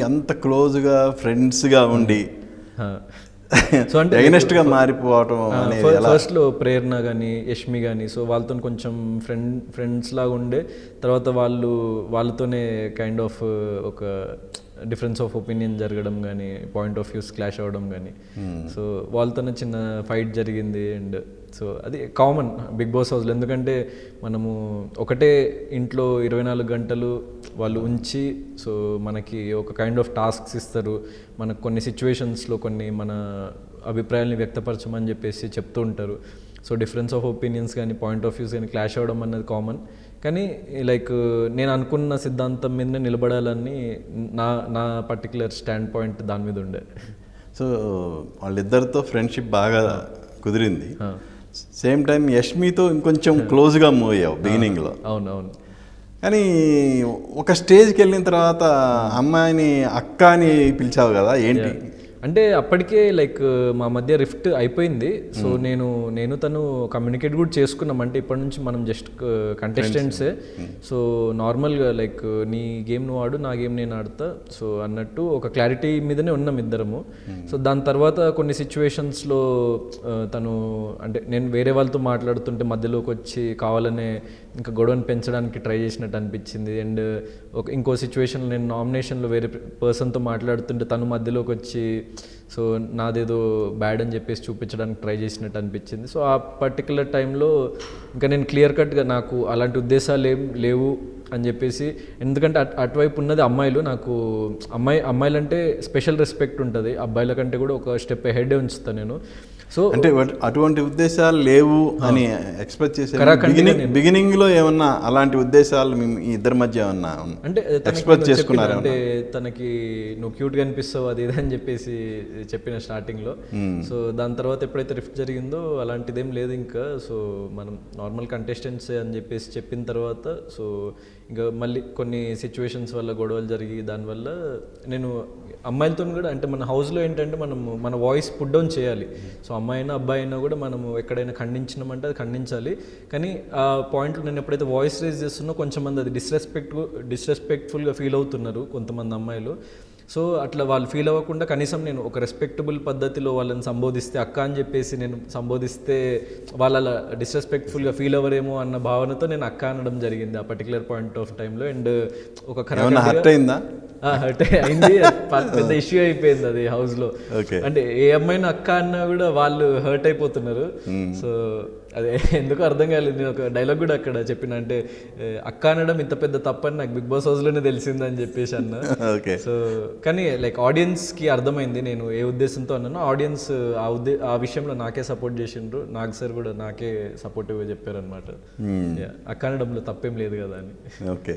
అంత క్లోజ్గా ఫ్రెండ్స్గా ఉండి సో అంటే ఎగనెస్ట్గా మారిపోవటం అనేది ఎలా? ఫస్ట్లో ప్రేరణ కానీ యష్మి కానీ సో వాళ్ళతో కొంచెం ఫ్రెండ్స్ లాగా ఉండే తర్వాత వాళ్ళతోనే కైండ్ ఆఫ్ ఒక డిఫరెన్స్ ఆఫ్ ఒపీనియన్ జరగడం కానీ పాయింట్ ఆఫ్ వ్యూస్ క్లాష్ అవ్వడం కానీ సో వాళ్ళతోనే చిన్న ఫైట్ జరిగింది. అండ్ సో అది కామన్ బిగ్ బాస్ హౌస్లో, ఎందుకంటే మనము ఒకటే ఇంట్లో 24 గంటలు వాళ్ళు ఉంచి సో మనకి ఒక కైండ్ ఆఫ్ టాస్క్స్ ఇస్తారు, మనకు కొన్ని సిచ్యువేషన్స్లో కొన్ని మన అభిప్రాయాల్ని వ్యక్తపరచమని చెప్పేసి చెప్తూ ఉంటారు. సో డిఫరెన్స్ ఆఫ్ ఒపీనియన్స్ కానీ పాయింట్ ఆఫ్ వ్యూస్ కానీ క్లాష్ అవ్వడం అన్నది కామన్. కానీ లైక్ నేను అనుకున్న సిద్ధాంతం మీదనే నిలబడాలని నా పర్టికులర్ స్టాండ్ పాయింట్ దాని మీద ఉండే. సో వాళ్ళిద్దరితో ఫ్రెండ్షిప్ బాగా కుదిరింది. సేమ్ టైం యష్మితో ఇంకొంచెం క్లోజ్గా మూవ్ అయ్యావు బిగినింగ్లో. అవునవును. కానీ ఒక స్టేజ్కి వెళ్ళిన తర్వాత అమ్మాయిని అక్క అని పిలిచావు కదా, ఏంటి? అంటే అప్పటికే లైక్ మా మధ్య రిఫ్ట్ అయిపోయింది. సో నేను తను కమ్యూనికేట్ కూడా చేసుకున్నాం. అంటే ఇప్పటి నుంచి మనం జస్ట్ కంటెస్టెంట్సే. సో నార్మల్గా లైక్ నీ గేమ్ నువ్వు ఆడు, నా గేమ్ నేను ఆడుతా సో అన్నట్టు ఒక క్లారిటీ మీదనే ఉన్నాం ఇద్దరము. సో దాని తర్వాత కొన్ని సిచ్యువేషన్స్లో తను అంటే నేను వేరే వాళ్ళతో మాట్లాడుతుంటే మధ్యలోకి వచ్చి కావాలనే ఇంకా గొడవను పెంచడానికి ట్రై చేసినట్టు అనిపించింది. అండ్ ఇంకో సిచ్యువేషన్లో నేను నామినేషన్లో వేరే పర్సన్తో మాట్లాడుతుంటే తను మధ్యలోకి వచ్చి సో నాదేదో బ్యాడ్ అని చెప్పేసి చూపించడానికి ట్రై చేసినట్టు అనిపించింది. సో ఆ పర్టికులర్ టైంలో ఇంకా నేను క్లియర్ కట్గా నాకు అలాంటి ఉద్దేశాలు ఏం లేవు అని చెప్పేసి, ఎందుకంటే అటువైపు ఉన్నది అమ్మాయిలు, నాకు అమ్మాయిలు అంటే స్పెషల్ రెస్పెక్ట్ ఉంటుంది, అబ్బాయిల కంటే కూడా ఒక స్టెప్ హెడ్ ఉంచుతాను నేను. సో అంటే అటువంటి ఉద్దేశాలు లేవు అని ఎక్స్పెక్ట్ చేసే బిగినింగ్ లో ఏమన్నా అలాంటి ఉద్దేశాలు మీ ఇద్దరి మధ్య ఏమన్నా అంటే ఎక్స్పెక్ట్ చేసుకున్నారు? అంటే తనకి నువ్వు క్యూట్గా అనిపిస్తావు అది ఇది అని చెప్పేసి చెప్పిన స్టార్టింగ్లో. సో దాని తర్వాత ఎప్పుడైతే రిఫ్ట్ జరిగిందో అలాంటిదేం లేదు ఇంకా. సో మనం నార్మల్ కంటెస్టెంట్స్ అని చెప్పేసి చెప్పిన తర్వాత సో ఇంకా మళ్ళీ కొన్ని సిచ్యువేషన్స్ వల్ల గొడవలు జరిగి దానివల్ల నేను అమ్మాయిలతో కూడా అంటే మన హౌస్లో ఏంటంటే మన వాయిస్ పుట్ డౌన్ చేయాలి. సో అమ్మాయి అయినా అబ్బాయి అయినా కూడా మనము ఎక్కడైనా ఖండించినామంటే అది ఖండించాలి. కానీ ఆ పాయింట్లో నేను ఎప్పుడైతే వాయిస్ రేజ్ చేస్తున్నో కొంచెం మంది అది డిస్రెస్పెక్ట్ఫుల్గా ఫీల్ అవుతున్నారు కొంతమంది అమ్మాయిలు. సో అట్లా వాళ్ళు ఫీల్ అవ్వకుండా కనీసం నేను ఒక రెస్పెక్టబుల్ పద్ధతిలో వాళ్ళని సంబోధిస్తే, అక్క అని చెప్పేసి నేను సంబోధిస్తే వాళ్ళు అలా డిస్రెస్పెక్ట్ఫుల్గా ఫీల్ అవ్వరేమో అన్న భావనతో నేను అక్క అనడం జరిగింది ఆ పర్టికులర్ పాయింట్ ఆఫ్ టైంలో. అండ్ ఒక హర్ట్ అయిందా? హర్ట్ అయింది, పెద్ద ఇష్యూ అయిపోయింది అది హౌస్లో. అంటే ఏ అమ్మాయిని అక్క అన్నా కూడా వాళ్ళు హర్ట్ అయిపోతున్నారు. సో అదే ఎందుకు అర్థం కాలేదు. నేను ఒక డైలాగ్ కూడా అక్కడ చెప్పిన, అంటే అక్క అనడం ఇంత పెద్ద తప్పని నాకు బిగ్ బాస్ హౌస్లోనే తెలిసిందని చెప్పేసి అన్న. సో కానీ లైక్ ఆడియన్స్కి అర్థమైంది నేను ఏ ఉద్దేశంతో అన్నానో. ఆడియన్స్ ఆ విషయంలో నాకే సపోర్ట్ చేసిండ్రు, నాగ్ సార్ కూడా నాకే సపోర్టివ్గా చెప్పారు అనమాట. అక్క అనడంలో తప్పేం లేదు కదా అని. ఓకే.